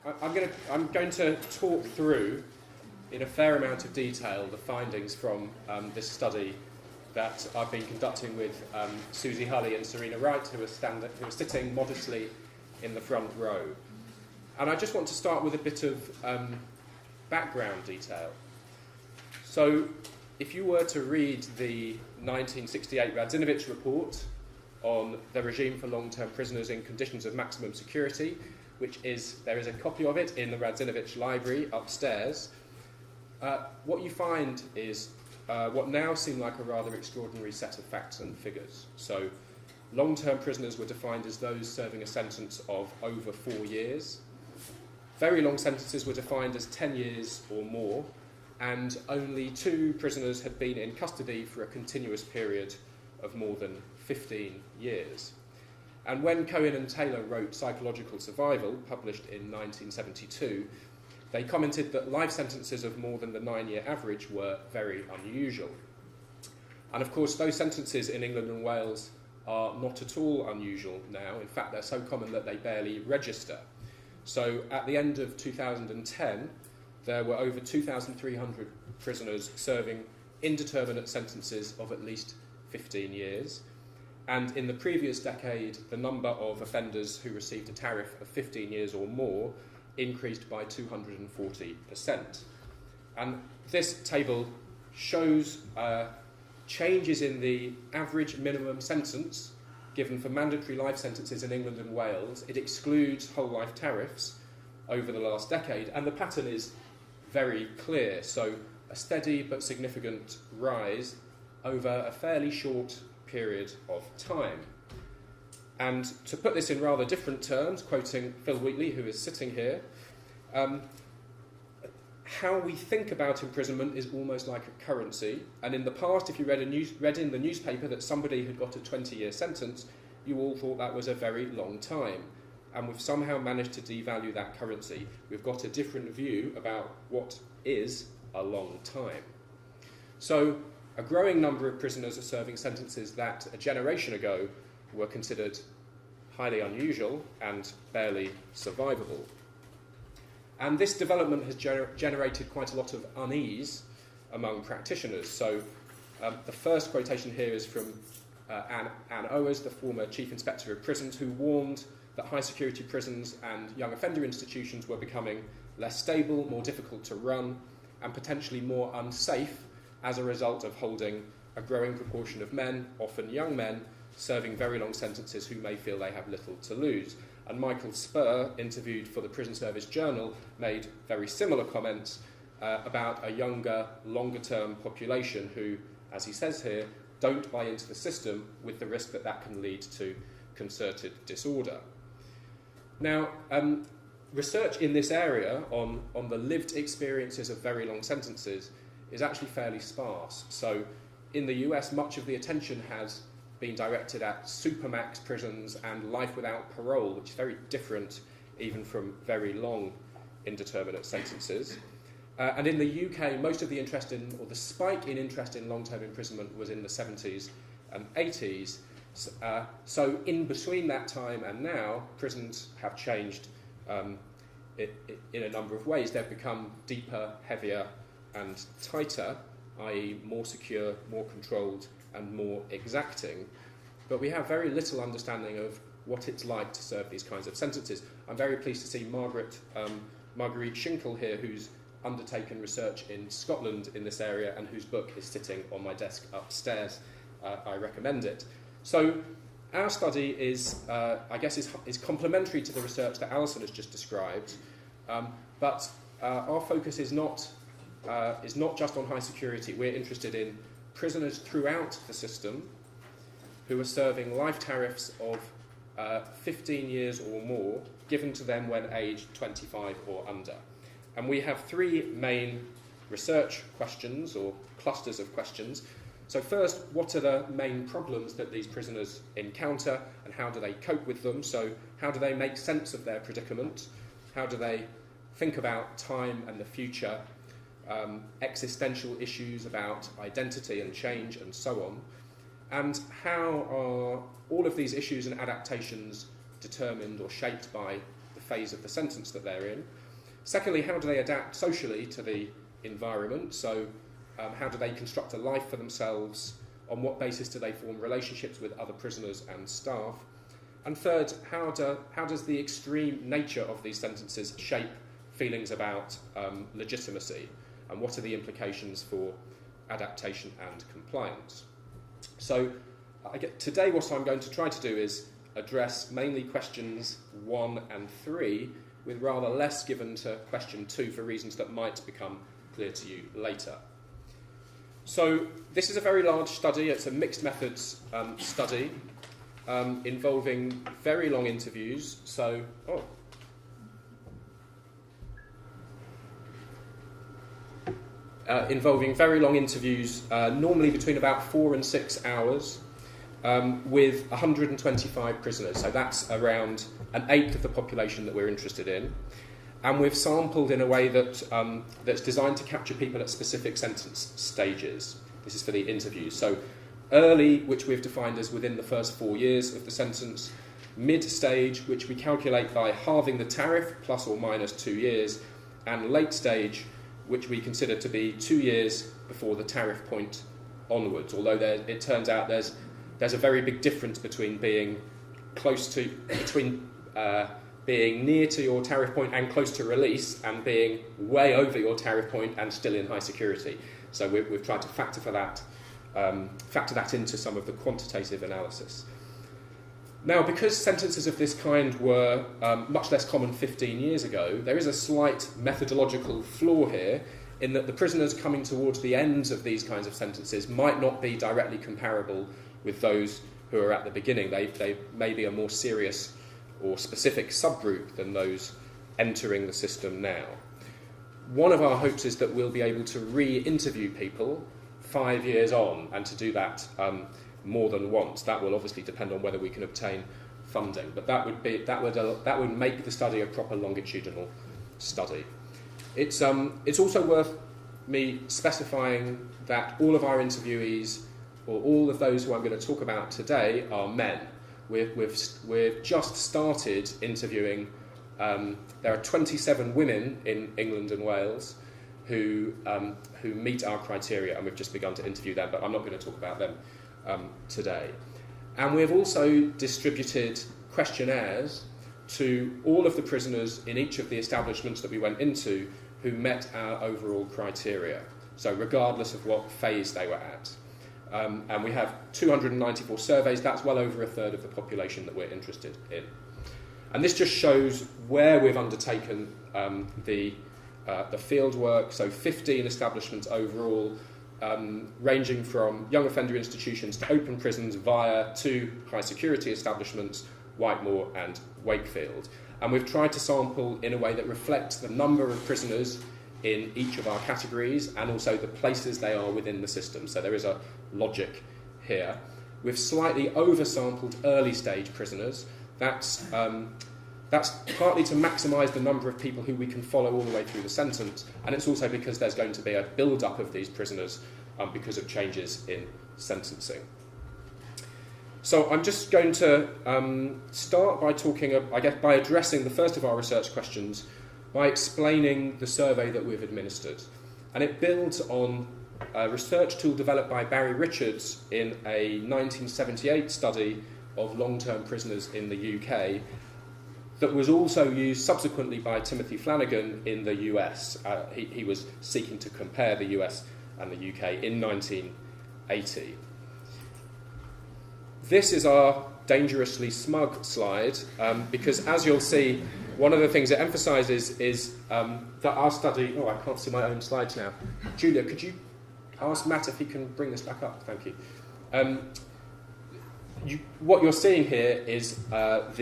I'm going to talk through, in a fair amount of detail, the findings from this study that I've been conducting with Susie Hulley and Serena Wright, who are sitting modestly in the front row. And I just want to start with a bit of background detail. So, if you were to read the 1968 Radzinovich report on the regime for long-term prisoners in conditions of maximum security, there is a copy of it in the Radzinovich library upstairs, what you find is what now seem like a rather extraordinary set of facts and figures. So, long-term prisoners were defined as those serving a sentence of over 4 years. Very long sentences were defined as 10 years or more, and only 2 prisoners had been in custody for a continuous period of more than 15 years. And when Cohen and Taylor wrote Psychological Survival, published in 1972, they commented that life sentences of more than the 9-year average were very unusual. And of course, those sentences in England and Wales are not at all unusual now. In fact, they're so common that they barely register. So at the end of 2010, there were over 2,300 prisoners serving indeterminate sentences of at least 15 years. And in the previous decade, the number of offenders who received a tariff of 15 years or more increased by 240%. And this table shows changes in the average minimum sentence given for mandatory life sentences in England and Wales. It excludes whole life tariffs over the last decade, and the pattern is very clear. So a steady but significant rise over a fairly short period of time. And to put this in rather different terms, quoting Phil Wheatley, who is sitting here, how we think about imprisonment is almost like a currency. And in the past, if you read in the newspaper that somebody had got a 20-year sentence, you all thought that was a very long time. And we've somehow managed to devalue that currency. We've got a different view about what is a long time. So a growing number of prisoners are serving sentences that a generation ago were considered highly unusual and barely survivable. And this development has generated quite a lot of unease among practitioners. So the first quotation here is from Anne Owers, the former Chief Inspector of Prisons, who warned that high security prisons and young offender institutions were becoming less stable, more difficult to run, and potentially more unsafe as a result of holding a growing proportion of men, often young men, serving very long sentences who may feel they have little to lose. And Michael Spur, interviewed for the Prison Service Journal, made very similar comments about a younger, longer-term population who, as he says here, don't buy into the system with the risk that that can lead to concerted disorder. Now, research in this area on the lived experiences of very long sentences is actually fairly sparse. So in the US, much of the attention has been directed at supermax prisons and life without parole, which is very different even from very long indeterminate sentences. And in the UK, most of the the spike in interest in long-term imprisonment was in the 70s and 80s. So in between that time and now, prisons have changed in a number of ways. They've become deeper, heavier, and tighter, i.e. more secure, more controlled, and more exacting. But we have very little understanding of what it's like to serve these kinds of sentences. I'm very pleased to see Marguerite Schinkel here, who's undertaken research in Scotland in this area and whose book is sitting on my desk upstairs. I recommend it. So our study is complementary to the research that Alison has just described, but our focus is not just on high security. We're interested in prisoners throughout the system who are serving life tariffs of 15 years or more, given to them when aged 25 or under. And we have 3 main research questions, or clusters of questions. So first, what are the main problems that these prisoners encounter, and how do they cope with them? So how do they make sense of their predicament? How do they think about time and the future? Existential issues about identity and change and so on. And how are all of these issues and adaptations determined or shaped by the phase of the sentence that they're in. Secondly, how do they adapt socially to the environment? So how do they construct a life for themselves? On what basis do they form relationships with other prisoners and staff? And third, how does the extreme nature of these sentences shape feelings about legitimacy? And what are the implications for adaptation and compliance? So today what I'm going to try to do is address mainly questions 1 and 3, with rather less given to question 2 for reasons that might become clear to you later. So this is a very large study. It's a mixed methods study involving very long interviews. Involving very long interviews, normally between about 4 and 6 hours, with 125 prisoners. So that's around an eighth of the population that we're interested in. And we've sampled in a way that that's designed to capture people at specific sentence stages. This is for the interviews. So early, which we've defined as within the first 4 years of the sentence. Mid-stage, which we calculate by halving the tariff, plus or minus 2 years. And late stage, which we consider to be 2 years before the tariff point onwards. Although it turns out there's a very big difference between being being near to your tariff point and close to release, and being way over your tariff point and still in high security. So we've tried to factor that into some of the quantitative analysis. Now, because sentences of this kind were much less common 15 years ago, there is a slight methodological flaw here, in that the prisoners coming towards the ends of these kinds of sentences might not be directly comparable with those who are at the beginning. They may be a more serious or specific subgroup than those entering the system now. One of our hopes is that we'll be able to re-interview people 5 years on, and to do that more than once. That will obviously depend on whether we can obtain funding, but that would make the study a proper longitudinal study. It's also worth me specifying that all of our interviewees, or all of those who I'm going to talk about today, are men. We've just started interviewing. There are 27 women in England and Wales who meet our criteria, and we've just begun to interview them, but I'm not going to talk about them today. And we've also distributed questionnaires to all of the prisoners in each of the establishments that we went into who met our overall criteria, so regardless of what phase they were at. And we have 294 surveys. That's well over a third of the population that we're interested in. And this just shows where we've undertaken the field work. So 15 establishments overall, ranging from young offender institutions to open prisons via 2 high security establishments, Whitemoor and Wakefield. And we've tried to sample in a way that reflects the number of prisoners in each of our categories, and also the places they are within the system. So there is a logic here. We've slightly oversampled early stage prisoners. That's partly to maximise the number of people who we can follow all the way through the sentence, and it's also because there's going to be a build-up of these prisoners because of changes in sentencing. So I'm just going to start by by addressing the first of our research questions, by explaining the survey that we've administered. And it builds on a research tool developed by Barry Richards in a 1978 study of long-term prisoners in the UK that was also used subsequently by Timothy Flanagan in the US. He was seeking to compare the US and the UK in 1980. This is our dangerously smug slide, because as you'll see, one of the things it emphasises is that our study... Oh, I can't see my own slides now. Julia, could you ask Matt if he can bring this back up? Thank you. What you're seeing here is that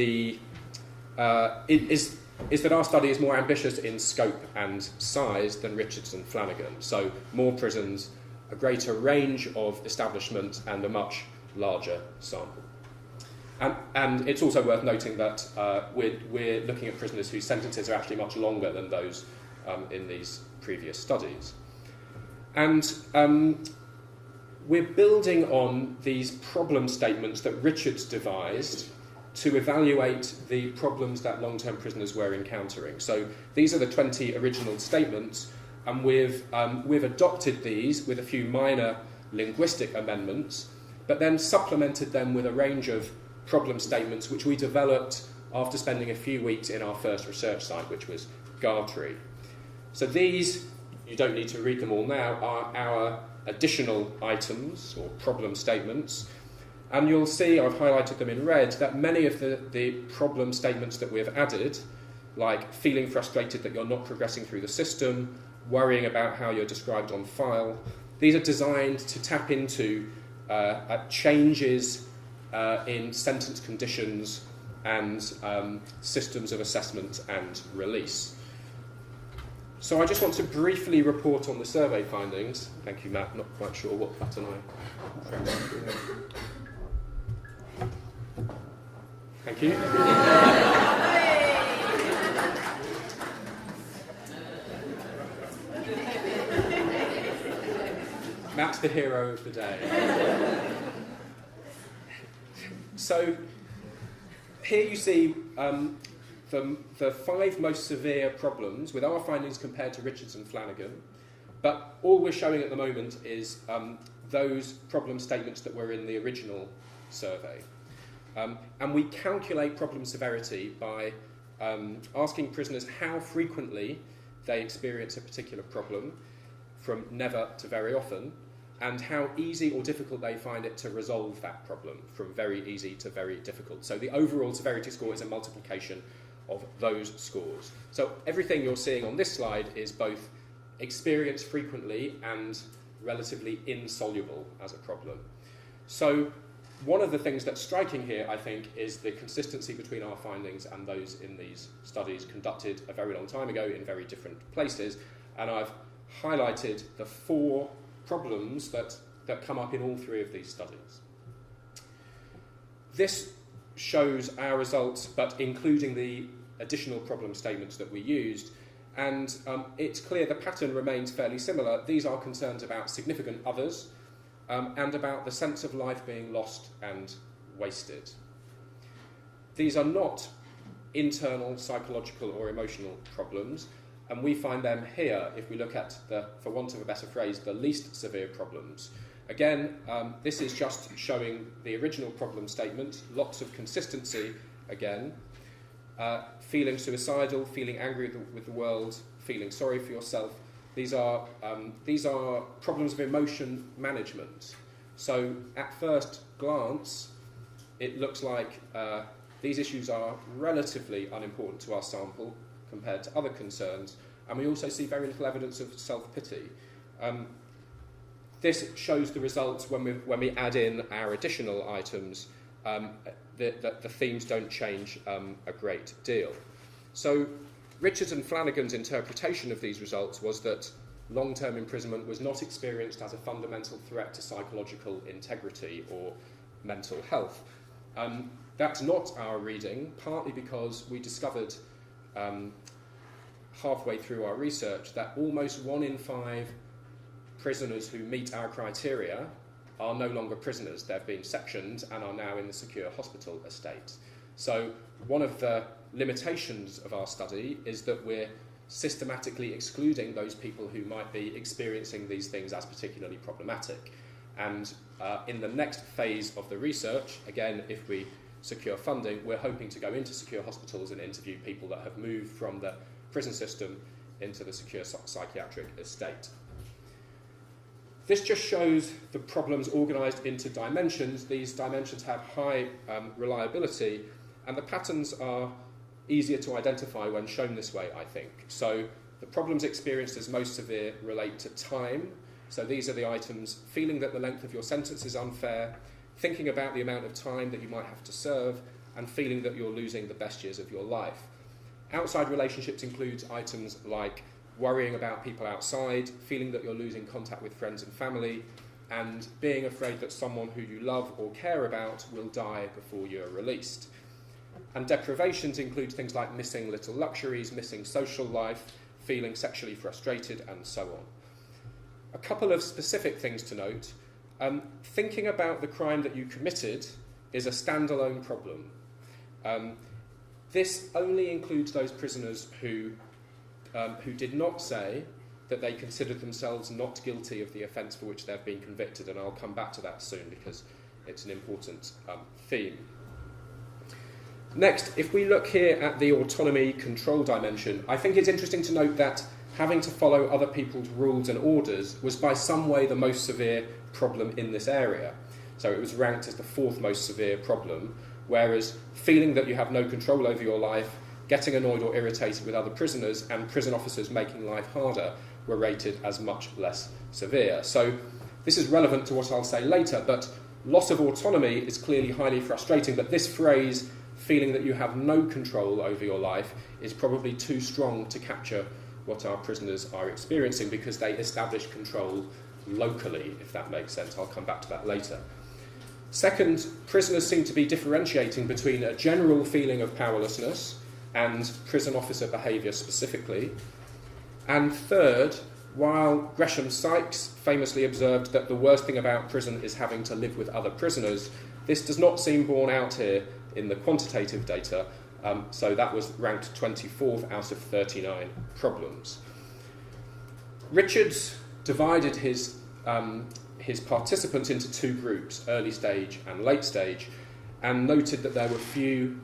our study is more ambitious in scope and size than Richards and Flanagan. So more prisons, a greater range of establishments, and a much larger sample. And it's also worth noting that we're looking at prisoners whose sentences are actually much longer than those in these previous studies. And we're building on these problem statements that Richards devised to evaluate the problems that long-term prisoners were encountering. So these are the 20 original statements, and we've adopted these with a few minor linguistic amendments, but then supplemented them with a range of problem statements which we developed after spending a few weeks in our first research site, which was Gartree. So these, you don't need to read them all now, are our additional items or problem statements. And you'll see, I've highlighted them in red, that many of the problem statements that we have added, like feeling frustrated that you're not progressing through the system, worrying about how you're described on file, these are designed to tap into changes in sentence conditions and systems of assessment and release. So I just want to briefly report on the survey findings. Thank you, Matt. Not quite sure what button I pressed. Thank you. Matt's the hero of the day. So here you see the 5 most severe problems with our findings compared to Richards and Flanagan, but all we're showing at the moment is those problem statements that were in the original survey. And we calculate problem severity by asking prisoners how frequently they experience a particular problem, from never to very often, and how easy or difficult they find it to resolve that problem, from very easy to very difficult. So the overall severity score is a multiplication of those scores. So everything you're seeing on this slide is both experienced frequently and relatively insoluble as a problem. So one of the things that's striking here, I think, is the consistency between our findings and those in these studies conducted a very long time ago in very different places. And I've highlighted the 4 problems that come up in all 3 of these studies. This shows our results, but including the additional problem statements that we used. And it's clear the pattern remains fairly similar. These are concerns about significant others, and about the sense of life being lost and wasted. These are not internal psychological or emotional problems, and we find them here if we look at the, for want of a better phrase, the least severe problems. Again, this is just showing the original problem statement, lots of consistency again, feeling suicidal, feeling angry with the world, feeling sorry for yourself. These are problems of emotion management. So at first glance, it looks like these issues are relatively unimportant to our sample compared to other concerns, and we also see very little evidence of self-pity. This shows the results when we add in our additional items, that the themes don't change a great deal. So Richards and Flanagan's interpretation of these results was that long-term imprisonment was not experienced as a fundamental threat to psychological integrity or mental health. That's not our reading, partly because we discovered halfway through our research that almost 1 in 5 prisoners who meet our criteria are no longer prisoners. They've been sectioned and are now in the secure hospital estate. So one of the limitations of our study is that we're systematically excluding those people who might be experiencing these things as particularly problematic. And in the next phase of the research, again, if we secure funding, we're hoping to go into secure hospitals and interview people that have moved from the prison system into the secure psychiatric estate. This just shows the problems organised into dimensions. These dimensions have high reliability, and the patterns are easier to identify when shown this way, I think. So the problems experienced as most severe relate to time. So these are the items: feeling that the length of your sentence is unfair, thinking about the amount of time that you might have to serve, and feeling that you're losing the best years of your life. Outside relationships includes items like worrying about people outside, feeling that you're losing contact with friends and family, and being afraid that someone who you love or care about will die before you're released. And deprivations include things like missing little luxuries, missing social life, feeling sexually frustrated, and so on. A couple of specific things to note. Thinking about the crime that you committed is a standalone problem. This only includes those prisoners who did not say that they considered themselves not guilty of the offence for which they've been convicted, and I'll come back to that soon because it's an important theme. Next, if we look here at the autonomy control dimension, I think it's interesting to note that having to follow other people's rules and orders was by some way the most severe problem in this area. So it was ranked as the fourth most severe problem, whereas feeling that you have no control over your life, getting annoyed or irritated with other prisoners, and prison officers making life harder were rated as much less severe. So this is relevant to what I'll say later, but loss of autonomy is clearly highly frustrating, but this phrase, feeling that you have no control over your life, is probably too strong to capture what our prisoners are experiencing because they establish control locally, if that makes sense. I'll come back to that later. Second, prisoners seem to be differentiating between a general feeling of powerlessness and prison officer behaviour specifically. And third, while Gresham Sykes famously observed that the worst thing about prison is having to live with other prisoners, this does not seem borne out here in the quantitative data, so that was ranked 24th out of 39 problems. Richards divided his participants into two groups, early stage and late stage, and noted that there were few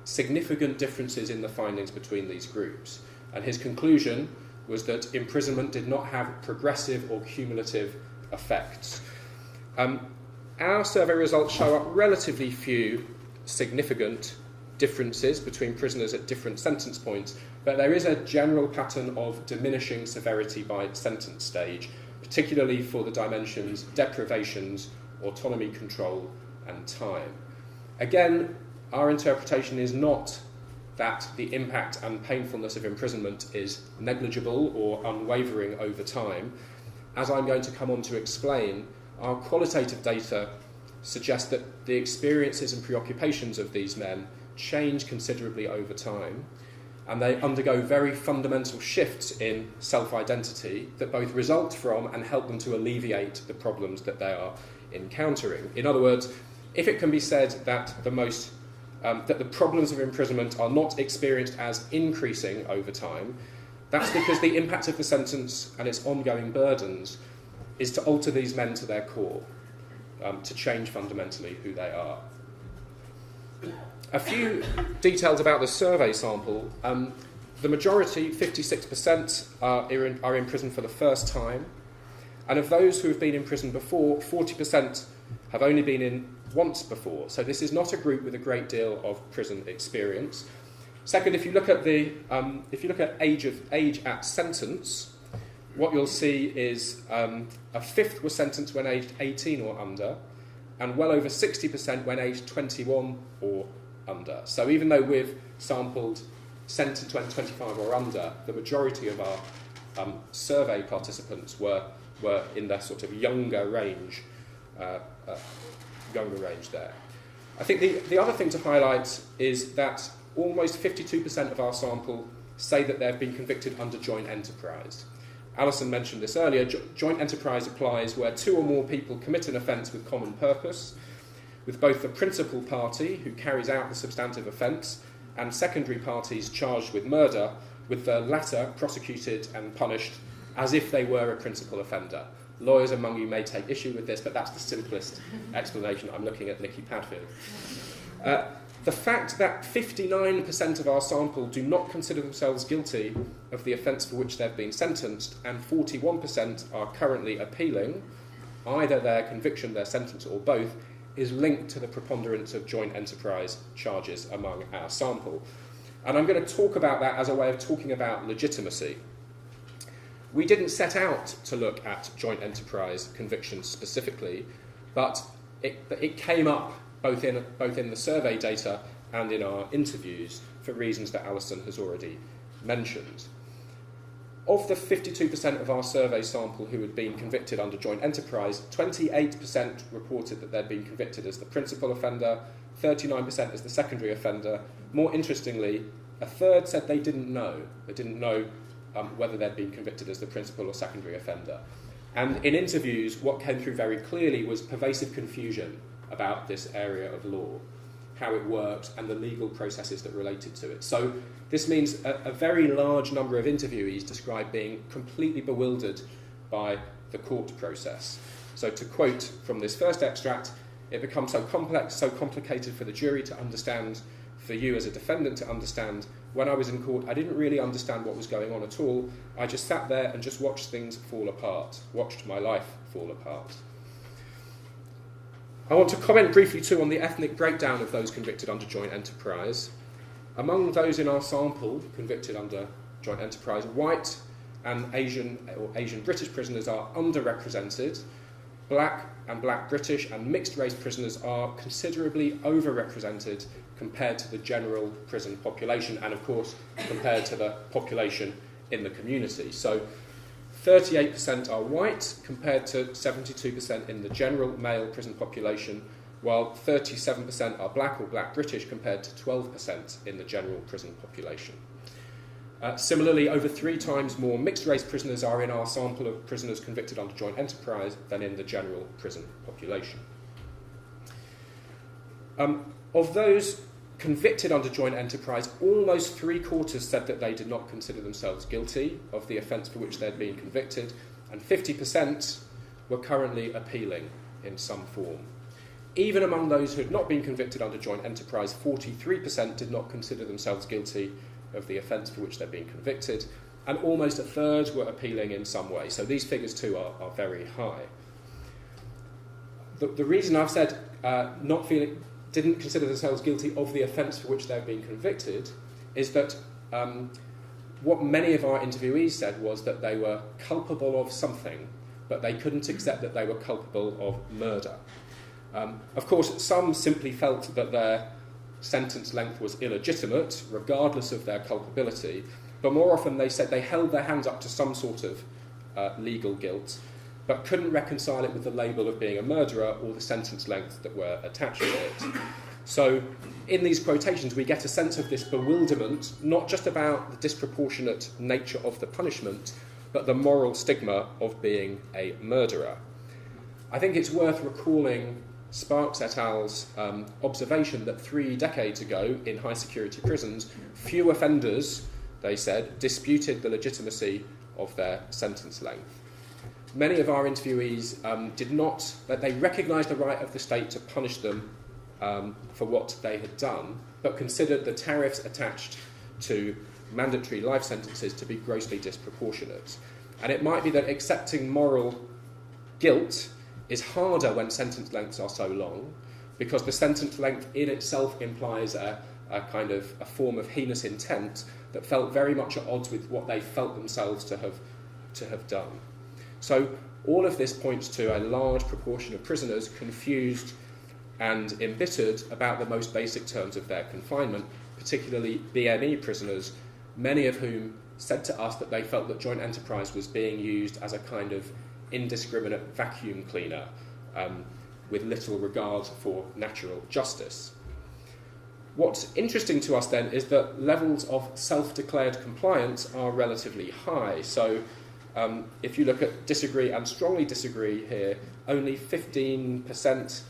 significant differences in the findings between these groups. And his conclusion was that imprisonment did not have progressive or cumulative effects. Our survey results show up relatively few significant differences between prisoners at different sentence points, but there is a general pattern of diminishing severity by sentence stage, particularly for the dimensions deprivations, autonomy control, and time. Again, our interpretation is not that the impact and painfulness of imprisonment is negligible or unwavering over time. As I'm going to come on to explain, our qualitative data suggest that the experiences and preoccupations of these men change considerably over time, and they undergo very fundamental shifts in self-identity that both result from and help them to alleviate the problems that they are encountering. In other words, if it can be said that that the problems of imprisonment are not experienced as increasing over time, that's because the impact of the sentence and its ongoing burdens is to alter these men to their core, to change fundamentally who they are. A few details about the survey sample. The majority, 56%, are in prison for the first time, and of those who have been in prison before, 40% have only been in once before. So this is not a group with a great deal of prison experience. Second, if you look at age at sentence, what you'll see is a fifth was sentenced when aged 18 or under, and well over 60% when aged 21 or under. So even though we've sampled sentenced when 25 or under, the majority of our survey participants were in that sort of younger range there. I think the other thing to highlight is that almost 52% of our sample say that they've been convicted under joint enterprise. Alison mentioned this earlier. Joint enterprise applies where two or more people commit an offence with common purpose, with both the principal party, who carries out the substantive offence, and secondary parties charged with murder, with the latter prosecuted and punished as if they were a principal offender. Lawyers among you may take issue with this, but that's the simplest explanation. I'm looking at Nicky Padfield. The fact that 59% of our sample do not consider themselves guilty of the offence for which they've been sentenced, and 41% are currently appealing, either their conviction, their sentence, or both, is linked to the preponderance of joint enterprise charges among our sample. And I'm going to talk about that as a way of talking about legitimacy. We didn't set out to look at joint enterprise convictions specifically, but it came up both in the survey data and in our interviews for reasons that Alison has already mentioned. Of the 52% of our survey sample who had been convicted under joint enterprise, 28% reported that they'd been convicted as the principal offender, 39% as the secondary offender. More interestingly, a third said they didn't know. They didn't know whether they'd been convicted as the principal or secondary offender. And in interviews, what came through very clearly was pervasive confusion about this area of law. how it worked, and the legal processes that related to it. So this means a very large number of interviewees describe being completely bewildered by the court process. So to quote from this first extract, it becomes so complex, so complicated for the jury to understand, for you as a defendant to understand. When I was in court, I didn't really understand what was going on at all. I just sat there and just watched things fall apart, watched my life fall apart. I want to comment briefly too on the ethnic breakdown of those convicted under joint enterprise. Among those in our sample convicted under joint enterprise, white and Asian or Asian British prisoners are underrepresented. Black and Black British and mixed race prisoners are considerably overrepresented compared to the general prison population, and of course compared to the population in the community. So 38% are white compared to 72% in the general male prison population, while 37% are black or black British compared to 12% in the general prison population. Similarly, over 3 times more mixed-race prisoners are in our sample of prisoners convicted under joint enterprise than in the general prison population. Of those convicted under joint enterprise, almost 3/4 said that they did not consider themselves guilty of the offence for which they'd been convicted, and 50% were currently appealing in some form. Even among those who had not been convicted under joint enterprise, 43% did not consider themselves guilty of the offence for which they're being convicted, and almost 1/3 were appealing in some way. So these figures too are very high. The reason I've said didn't consider themselves guilty of the offence for which they're being convicted is that what many of our interviewees said was that they were culpable of something, but they couldn't accept that they were culpable of murder. Of course, some simply felt that their sentence length was illegitimate, regardless of their culpability, but more often they said they held their hands up to some sort of legal guilt, but couldn't reconcile it with the label of being a murderer or the sentence length that were attached to it. So in these quotations we get a sense of this bewilderment, not just about the disproportionate nature of the punishment, but the moral stigma of being a murderer. I think it's worth recalling Sparks et al.'s observation that 3 decades ago in high security prisons, few offenders, they said, disputed the legitimacy of their sentence length. Many of our interviewees they recognised the right of the state to punish them for what they had done, but considered the tariffs attached to mandatory life sentences to be grossly disproportionate. And it might be that accepting moral guilt is harder when sentence lengths are so long, because the sentence length in itself implies a kind of a form of heinous intent that felt very much at odds with what they felt themselves to have done. So all of this points to a large proportion of prisoners confused and embittered about the most basic terms of their confinement, particularly BME prisoners, many of whom said to us that they felt that joint enterprise was being used as a kind of indiscriminate vacuum cleaner with little regard for natural justice. What's interesting to us then is that levels of self-declared compliance are relatively high. So if you look at disagree and strongly disagree here, only 15%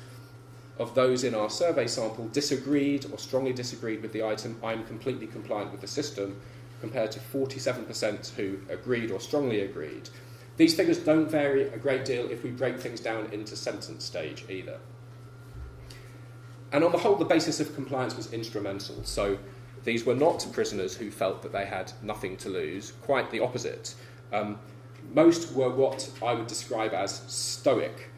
of those in our survey sample disagreed or strongly disagreed with the item, I'm completely compliant with the system, compared to 47% who agreed or strongly agreed. These figures don't vary a great deal if we break things down into sentence stage either. And on the whole, the basis of compliance was instrumental. So these were not prisoners who felt that they had nothing to lose, quite the opposite. Most were what I would describe as stoic,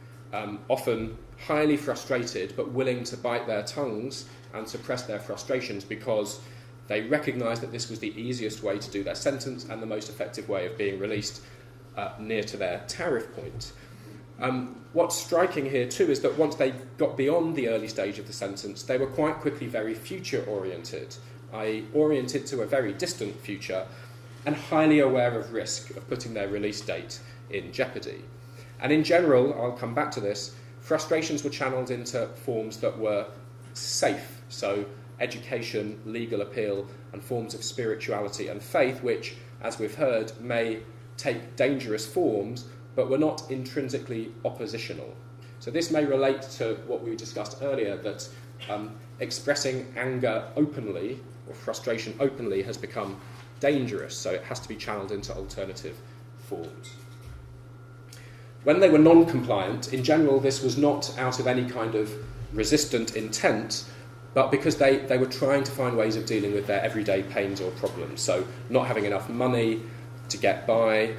often highly frustrated, but willing to bite their tongues and suppress their frustrations because they recognised that this was the easiest way to do their sentence and the most effective way of being released near to their tariff point. What's striking here too is that once they got beyond the early stage of the sentence, they were quite quickly very future-oriented, i.e. oriented to a very distant future, and highly aware of risk of putting their release date in jeopardy. And in general, I'll come back to this, frustrations were channeled into forms that were safe, so education, legal appeal, and forms of spirituality and faith, which, as we've heard, may take dangerous forms, but were not intrinsically oppositional. So this may relate to what we discussed earlier, that expressing anger openly or frustration openly has become dangerous, so it has to be channeled into alternative forms. When they were non-compliant, in general this was not out of any kind of resistant intent, but because they were trying to find ways of dealing with their everyday pains or problems. So not having enough money to get by,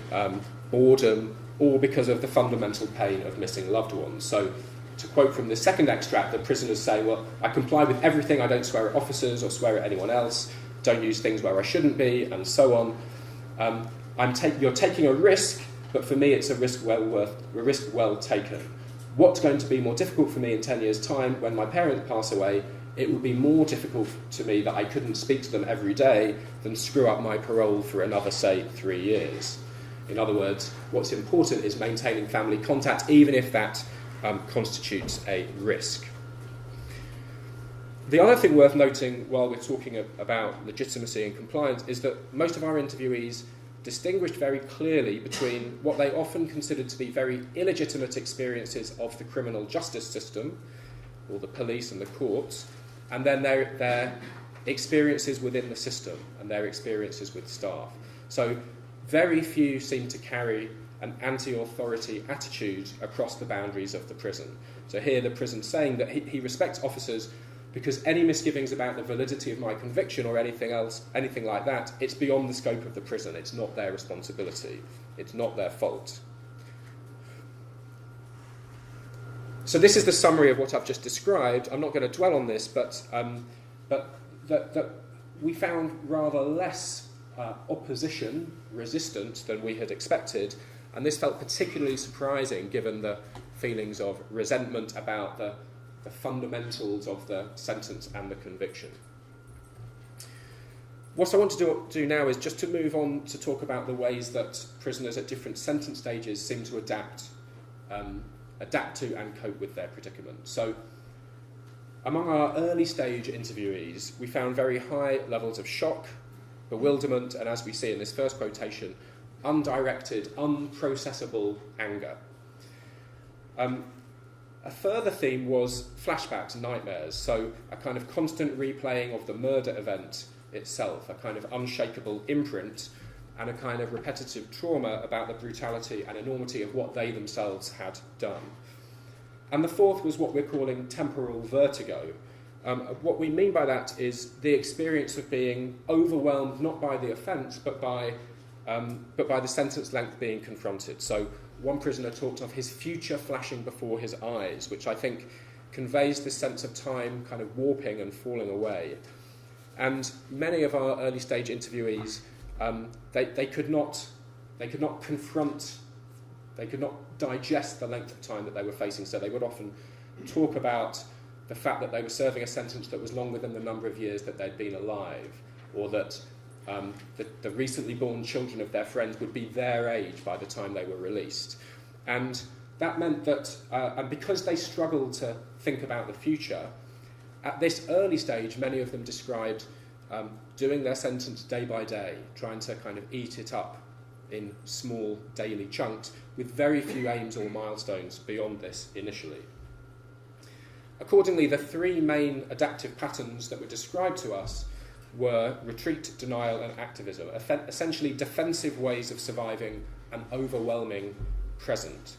boredom, or because of the fundamental pain of missing loved ones. So to quote from the second extract, the prisoners say, well, I comply with everything, I don't swear at officers or swear at anyone else, don't use things where I shouldn't be, and so on. You're taking a risk, but for me it's a risk well taken. What's going to be more difficult for me in 10 years' time when my parents pass away? It would be more difficult to me that I couldn't speak to them every day than screw up my parole for another, say, 3 years. In other words, what's important is maintaining family contact, even if that constitutes a risk. The other thing worth noting while we're talking about legitimacy and compliance is that most of our interviewees distinguished very clearly between what they often considered to be very illegitimate experiences of the criminal justice system, or the police and the courts, and then their experiences within the system and their experiences with staff. So very few seem to carry an anti-authority attitude across the boundaries of the prison. So here the prison saying that he respects officers because any misgivings about the validity of my conviction or anything like that, it's beyond the scope of the prison. It's not their responsibility. It's not their fault. So this is the summary of what I've just described. I'm not going to dwell on this, but that we found rather less opposition, resistance than we had expected, and this felt particularly surprising given the feelings of resentment about the fundamentals of the sentence and the conviction. What I want to do now is just to move on to talk about the ways that prisoners at different sentence stages seem to adapt to and cope with their predicament. So among our early stage interviewees, we found very high levels of shock, bewilderment, and as we see in this first quotation, undirected, unprocessable anger. A further theme was flashbacks and nightmares, so a kind of constant replaying of the murder event itself, a kind of unshakable imprint, and a kind of repetitive trauma about the brutality and enormity of what they themselves had done. And the fourth was what we're calling temporal vertigo. What we mean by that is the experience of being overwhelmed not by the offence, but by the sentence length being confronted. So one prisoner talked of his future flashing before his eyes, which I think conveys this sense of time kind of warping and falling away. And many of our early stage interviewees, they could not confront, they could not digest the length of time that they were facing, so they would often talk about the fact that they were serving a sentence that was longer than the number of years that they'd been alive, or that the recently born children of their friends would be their age by the time they were released. And that meant that, and because they struggled to think about the future, at this early stage, many of them described doing their sentence day by day, trying to kind of eat it up in small daily chunks, with very few aims or milestones beyond this initially. Accordingly, the three main adaptive patterns that were described to us were retreat, denial, and activism, essentially defensive ways of surviving an overwhelming present.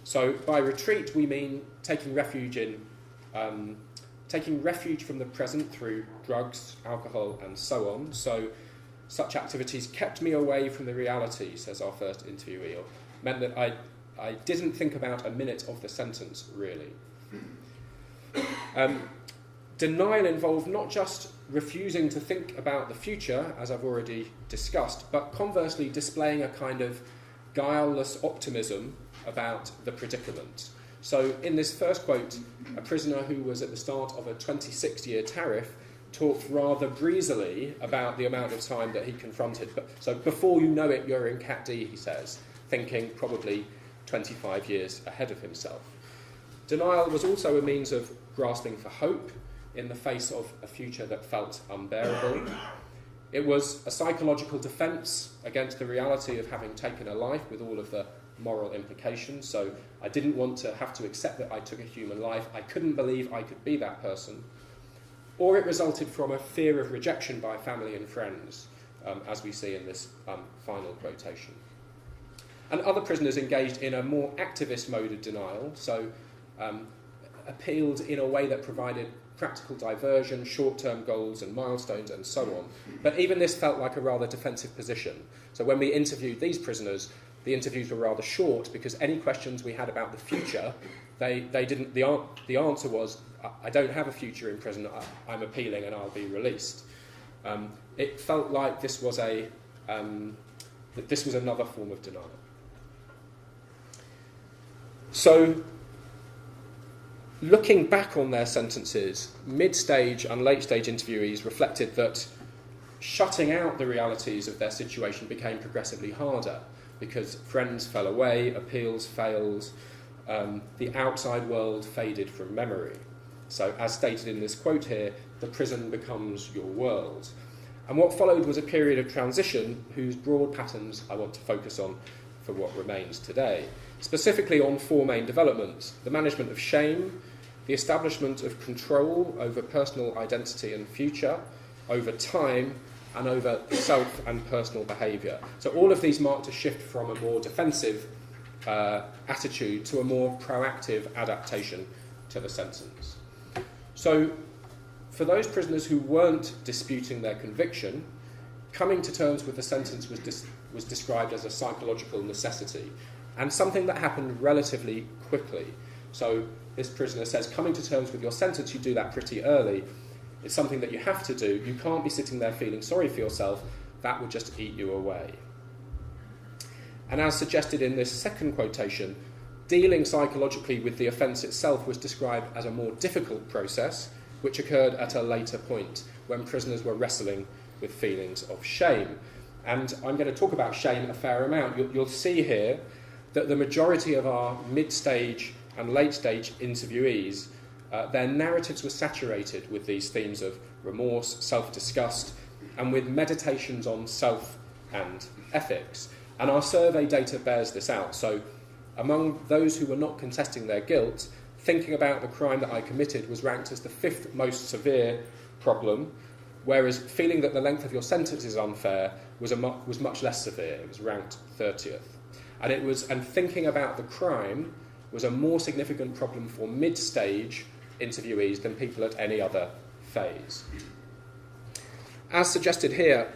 So by retreat, we mean taking refuge from the present through drugs, alcohol, and so on. So such activities kept me away from the reality, says our first interviewee, or meant that I didn't think about a minute of the sentence, really. Denial involved not just refusing to think about the future, as I've already discussed, but conversely displaying a kind of guileless optimism about the predicament. So in this first quote, a prisoner who was at the start of a 26-year tariff talked rather breezily about the amount of time that he confronted. So before you know it, you're in Cat D, he says, thinking probably 25 years ahead of himself. Denial was also a means of grasping for hope in the face of a future that felt unbearable. It was a psychological defence against the reality of having taken a life with all of the moral implications. So I didn't want to have to accept that I took a human life. I couldn't believe I could be that person. or it resulted from a fear of rejection by family and friends, as we see in this final quotation. And other prisoners engaged in a more activist mode of denial, so appealed in a way that provided practical diversion, short-term goals and milestones and so on. But even this felt like a rather defensive position. So when we interviewed these prisoners, the interviews were rather short because any questions we had about the future, they didn't. The answer was, I don't have a future in prison. I'm appealing and I'll be released. It felt like this was another form of denial. So, looking back on their sentences, mid-stage and late-stage interviewees reflected that shutting out the realities of their situation became progressively harder because friends fell away, appeals failed, the outside world faded from memory. So, as stated in this quote here, the prison becomes your world. And what followed was a period of transition whose broad patterns I want to focus on for what remains today. Specifically on four main developments: the management of shame, the establishment of control over personal identity and future, over time, and over self and personal behaviour. So all of these marked a shift from a more defensive attitude to a more proactive adaptation to the sentence. So for those prisoners who weren't disputing their conviction, coming to terms with the sentence was described as a psychological necessity, and something that happened relatively quickly. So this prisoner says, coming to terms with your sentence, you do that pretty early. It's something that you have to do. You can't be sitting there feeling sorry for yourself. That would just eat you away. And as suggested in this second quotation, dealing psychologically with the offence itself was described as a more difficult process, which occurred at a later point when prisoners were wrestling with feelings of shame. And I'm going to talk about shame a fair amount. You'll see here that the majority of our mid-stage and late-stage interviewees, their narratives were saturated with these themes of remorse, self-disgust, and with meditations on self and ethics. And our survey data bears this out. So among those who were not contesting their guilt, thinking about the crime that I committed was ranked as the fifth most severe problem, whereas feeling that the length of your sentence is unfair was much less severe. It was ranked 30th. And thinking about the crime was a more significant problem for mid-stage interviewees than people at any other phase. As suggested here,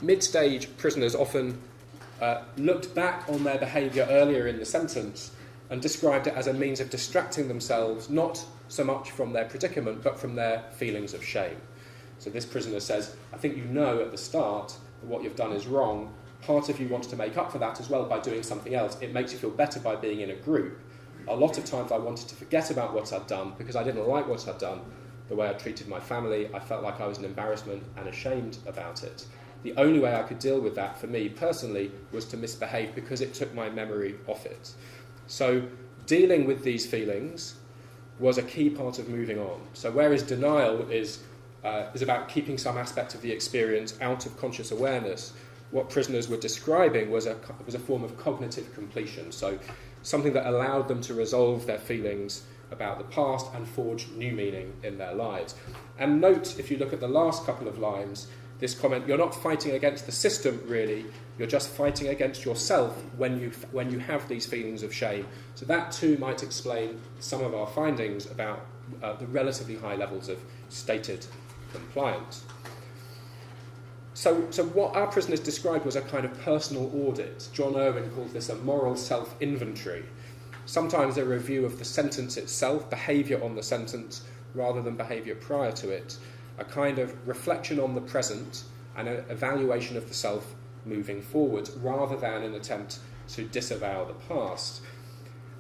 mid-stage prisoners often looked back on their behaviour earlier in the sentence and described it as a means of distracting themselves, not so much from their predicament, but from their feelings of shame. So this prisoner says, I think you know at the start that what you've done is wrong. Part of you wants to make up for that as well by doing something else. It makes you feel better by being in a group. A lot of times I wanted to forget about what I'd done because I didn't like what I'd done, the way I treated my family. I felt like I was an embarrassment and ashamed about it. The only way I could deal with that, for me personally, was to misbehave because it took my memory off it. So dealing with these feelings was a key part of moving on. So whereas denial is about keeping some aspect of the experience out of conscious awareness, what prisoners were describing was a form of cognitive completion. So something that allowed them to resolve their feelings about the past and forge new meaning in their lives. And note, if you look at the last couple of lines, this comment, you're not fighting against the system, really, you're just fighting against yourself when you have these feelings of shame. So that too might explain some of our findings about the relatively high levels of stated compliance. So what our prisoners described was a kind of personal audit. John Irwin called this a moral self-inventory. Sometimes a review of the sentence itself, behaviour on the sentence, rather than behaviour prior to it. A kind of reflection on the present and an evaluation of the self moving forward, rather than an attempt to disavow the past.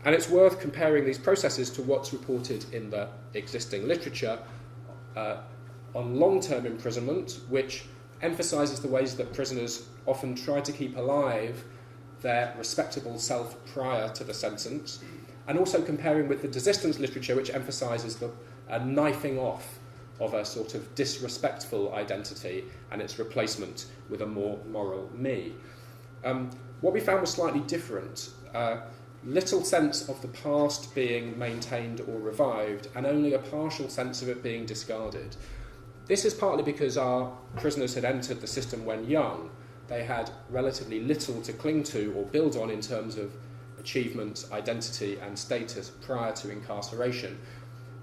And it's worth comparing these processes to what's reported in the existing literature on long-term imprisonment, which emphasises the ways that prisoners often try to keep alive their respectable self prior to the sentence, and also comparing with the desistance literature, which emphasises the knifing off of a sort of disrespectful identity and its replacement with a more moral me. What we found was slightly different. Little sense of the past being maintained or revived, and only a partial sense of it being discarded. This is partly because our prisoners had entered the system when young. They had relatively little to cling to or build on in terms of achievements, identity and status prior to incarceration.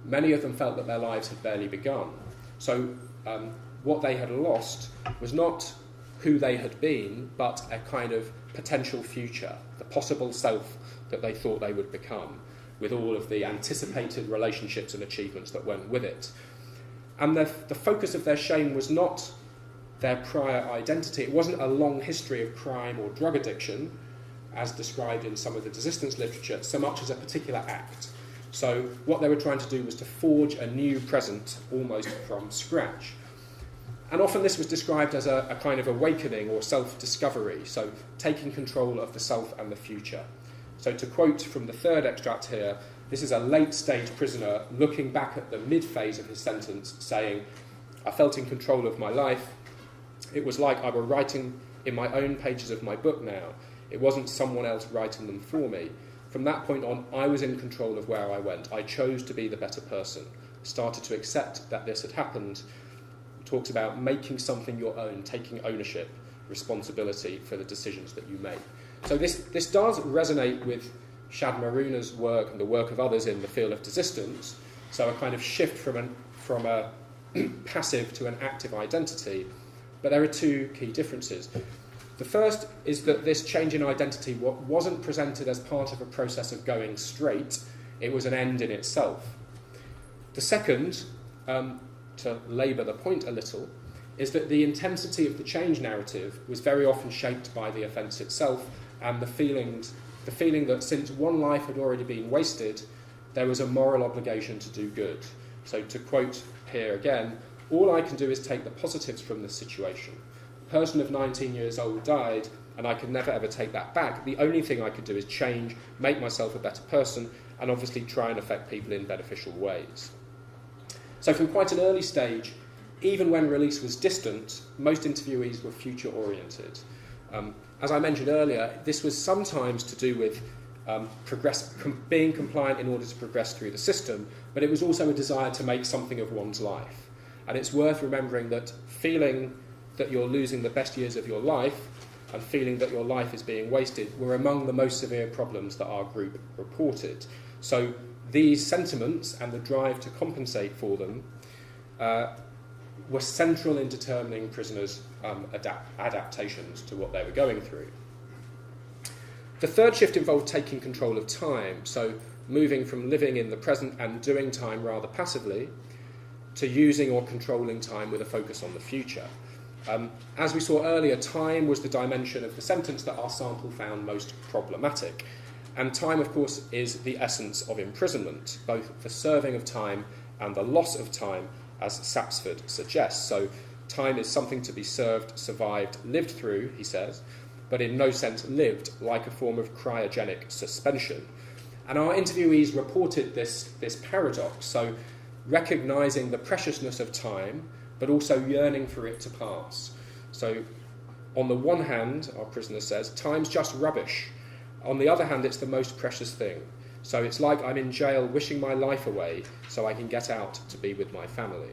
Many of them felt that their lives had barely begun. So what they had lost was not who they had been, but a kind of potential future, the possible self that they thought they would become, with all of the anticipated relationships and achievements that went with it. And the focus of their shame was not their prior identity. It wasn't a long history of crime or drug addiction, as described in some of the desistance literature, so much as a particular act. So what they were trying to do was to forge a new present almost from scratch. And often this was described as a kind of awakening or self-discovery, so taking control of the self and the future. So to quote from the third extract here, this is a late-stage prisoner looking back at the mid-phase of his sentence, saying, "I felt in control of my life. It was like I were writing in my own pages of my book now. It wasn't someone else writing them for me. From that point on, I was in control of where I went. I chose to be the better person. Started to accept that this had happened." Talks about making something your own, taking ownership, responsibility for the decisions that you make. So this does resonate with Shad Maruna's work and the work of others in the field of desistance. So a kind of shift from a passive to an active identity. But there are two key differences. The first is that this change in identity wasn't presented as part of a process of going straight. It was an end in itself. The second, to labour the point a little, is that the intensity of the change narrative was very often shaped by the offence itself and the feeling that since one life had already been wasted, there was a moral obligation to do good. So to quote here again, "All I can do is take the positives from this situation. A person of 19 years old died, and I could never ever take that back. The only thing I could do is change, make myself a better person, and obviously try and affect people in beneficial ways." So from quite an early stage, even when release was distant, most interviewees were future-oriented. As I mentioned earlier, this was sometimes to do with being compliant in order to progress through the system, but it was also a desire to make something of one's life. And it's worth remembering that feeling that you're losing the best years of your life and feeling that your life is being wasted were among the most severe problems that our group reported. So these sentiments and the drive to compensate for them were central in determining prisoners' adaptations to what they were going through. The third shift involved taking control of time, so moving from living in the present and doing time rather passively to using or controlling time with a focus on the future. As we saw earlier, time was the dimension of the sentence that our sample found most problematic. And time, of course, is the essence of imprisonment, both the serving of time and the loss of time, as Sapsford suggests. So time is something to be served, survived, lived through, he says, but in no sense lived, like a form of cryogenic suspension. And our interviewees reported this paradox, so recognising the preciousness of time, but also yearning for it to pass. So on the one hand, our prisoner says, time's just rubbish. On the other hand, it's the most precious thing. So it's like I'm in jail wishing my life away so I can get out to be with my family.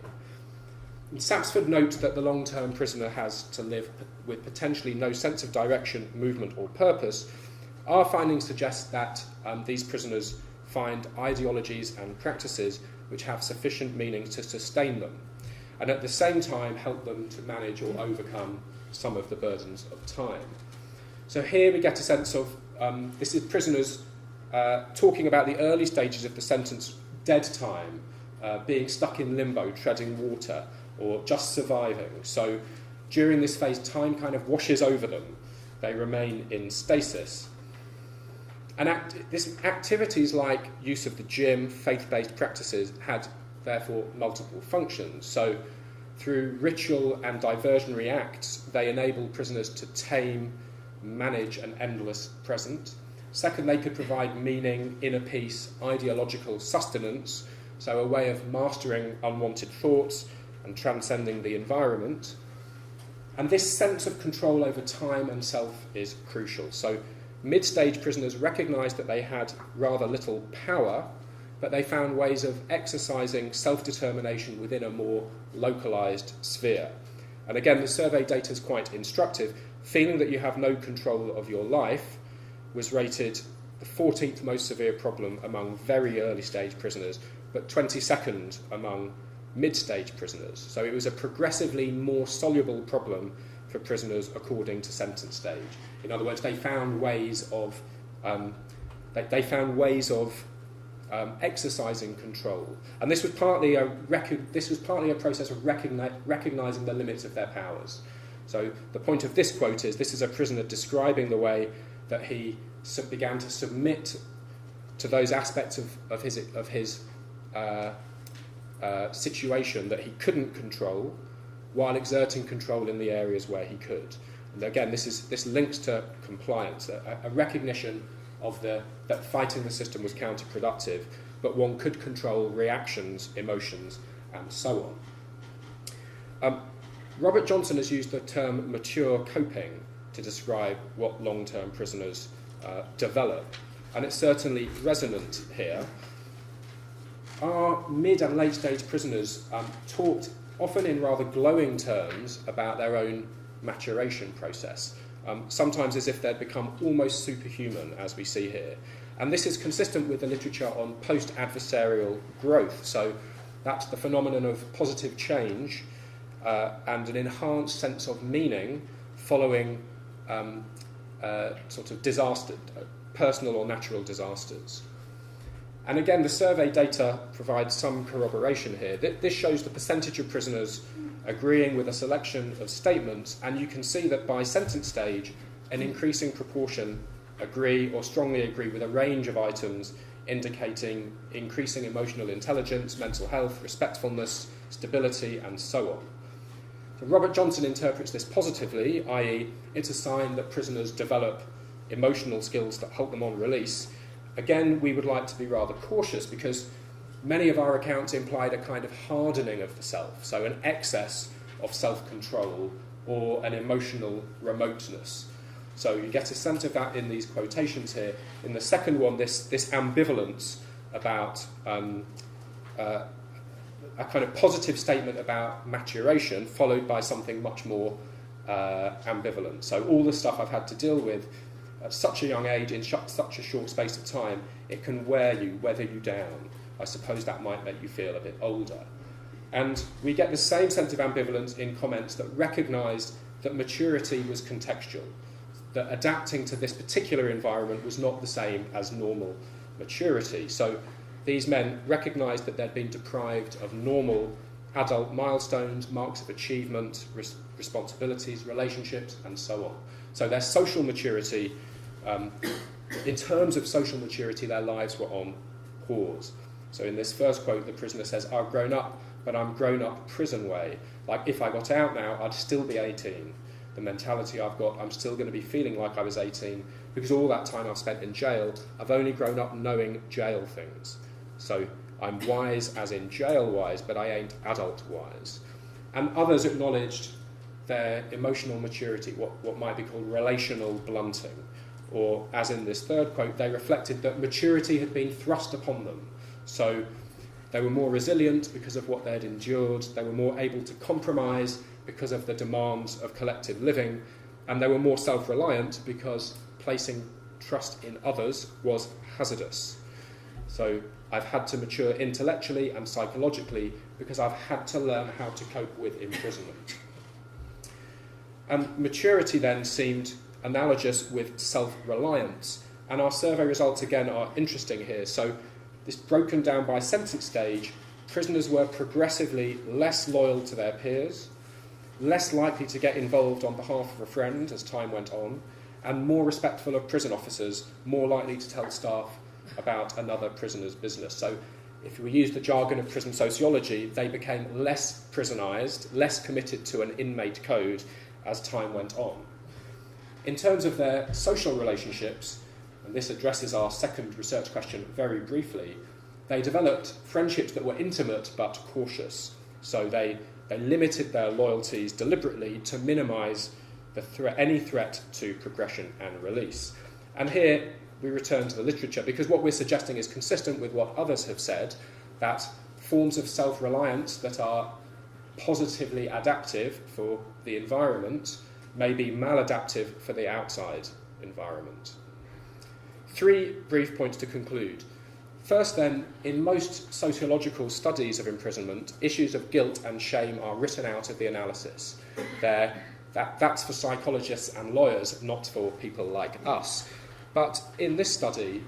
And Sapsford notes that the long-term prisoner has to live with potentially no sense of direction, movement or purpose. Our findings suggest that these prisoners find ideologies and practices which have sufficient meaning to sustain them, and at the same time help them to manage or overcome some of the burdens of time. So here we get a sense of, this is prisoners talking about the early stages of the sentence, dead time, being stuck in limbo, treading water, or just surviving. So during this phase, time kind of washes over them. They remain in stasis. And activities like use of the gym, faith-based practices had therefore multiple functions. So through ritual and diversionary acts, they enable prisoners to tame, manage an endless present. Second, they could provide meaning, inner peace, ideological sustenance, so a way of mastering unwanted thoughts and transcending the environment. And this sense of control over time and self is crucial. So mid-stage prisoners recognised that they had rather little power, but they found ways of exercising self-determination within a more localised sphere. And again, the survey data is quite instructive. Feeling that you have no control of your life was rated the 14th most severe problem among very early stage prisoners, but 22nd among mid-stage prisoners. So it was a progressively more soluble problem for prisoners according to sentence stage. In other words, they found ways of exercising control, and this was partly a process of recognising the limits of their powers. So the point of this quote is, this is a prisoner describing the way that he began to submit to those aspects of his situation that he couldn't control, while exerting control in the areas where he could. And again, this links to compliance, a recognition of that fighting the system was counterproductive, but one could control reactions, emotions, and so on. Robert Johnson has used the term mature coping to describe what long-term prisoners develop, and it's certainly resonant here. Our mid and late-stage prisoners talked often in rather glowing terms about their own maturation process, sometimes as if they'd become almost superhuman, as we see here. And this is consistent with the literature on post-adversarial growth. So that's the phenomenon of positive change and an enhanced sense of meaning following sort of disaster, personal or natural disasters. And again, the survey data provides some corroboration here. This shows the percentage of prisoners agreeing with a selection of statements, and you can see that by sentence stage, an increasing proportion agree or strongly agree with a range of items indicating increasing emotional intelligence, mental health, respectfulness, stability, and so on. So Robert Johnson interprets this positively, i.e., it's a sign that prisoners develop emotional skills that help them on release. Again, we would like to be rather cautious because many of our accounts implied a kind of hardening of the self, so an excess of self-control or an emotional remoteness. So you get a sense of that in these quotations here. In the second one, this ambivalence about a kind of positive statement about maturation followed by something much more ambivalent. So all the stuff I've had to deal with at such a young age, in such a short space of time, it can weather you down. I suppose that might make you feel a bit older. And we get the same sense of ambivalence in comments that recognised that maturity was contextual, that adapting to this particular environment was not the same as normal maturity. So these men recognised that they'd been deprived of normal adult milestones, marks of achievement, responsibilities, relationships, and so on. So their social maturity, in terms of social maturity, their lives were on pause. So in this first quote, the prisoner says, I've grown up, but I'm grown up prison way. Like, if I got out now, I'd still be 18. The mentality I've got, I'm still going to be feeling like I was 18, because all that time I've spent in jail, I've only grown up knowing jail things. So I'm wise as in jail wise, but I ain't adult wise. And others acknowledged their emotional maturity, what might be called relational blunting. Or, as in this third quote, they reflected that maturity had been thrust upon them. So they were more resilient because of what they'd endured, they were more able to compromise because of the demands of collective living, and they were more self-reliant because placing trust in others was hazardous. So I've had to mature intellectually and psychologically because I've had to learn how to cope with imprisonment. And maturity then seemed analogous with self-reliance, and our survey results again are interesting here. So this broken down by sentence stage, prisoners were progressively less loyal to their peers, less likely to get involved on behalf of a friend as time went on, and more respectful of prison officers, more likely to tell staff about another prisoner's business. So if we use the jargon of prison sociology, they became less prisonised, less committed to an inmate code as time went on. In terms of their social relationships, and this addresses our second research question very briefly, they developed friendships that were intimate but cautious. So they limited their loyalties deliberately to minimise any threat to progression and release. And here, we return to the literature, because what we're suggesting is consistent with what others have said, that forms of self-reliance that are positively adaptive for the environment may be maladaptive for the outside environment. 3 brief points to conclude. First then, in most sociological studies of imprisonment, issues of guilt and shame are written out of the analysis. That's for psychologists and lawyers, not for people like us. But in this study,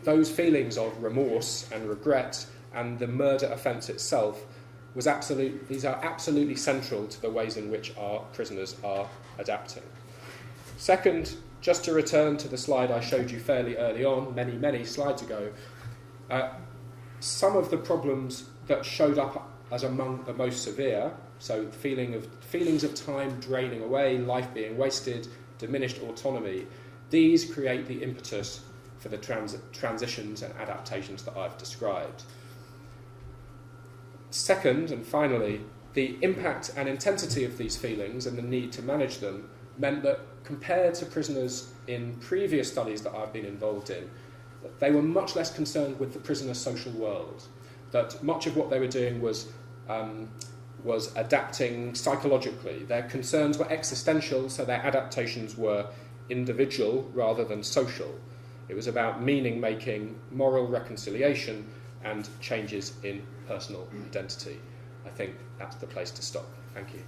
those feelings of remorse and regret and the murder offence itself these are absolutely central to the ways in which our prisoners are adapting. Second, just to return to the slide I showed you fairly early on, many slides ago, some of the problems that showed up as among the most severe, so feelings of time draining away, life being wasted, diminished autonomy, these create the impetus for the transitions and adaptations that I've described. Second, and finally, the impact and intensity of these feelings and the need to manage them meant that compared to prisoners in previous studies that I've been involved in, they were much less concerned with the prisoner's social world, that much of what they were doing was adapting psychologically. Their concerns were existential, so their adaptations were individual rather than social. It was about meaning-making, moral reconciliation, and changes in personal identity. I think that's the place to stop. Thank you.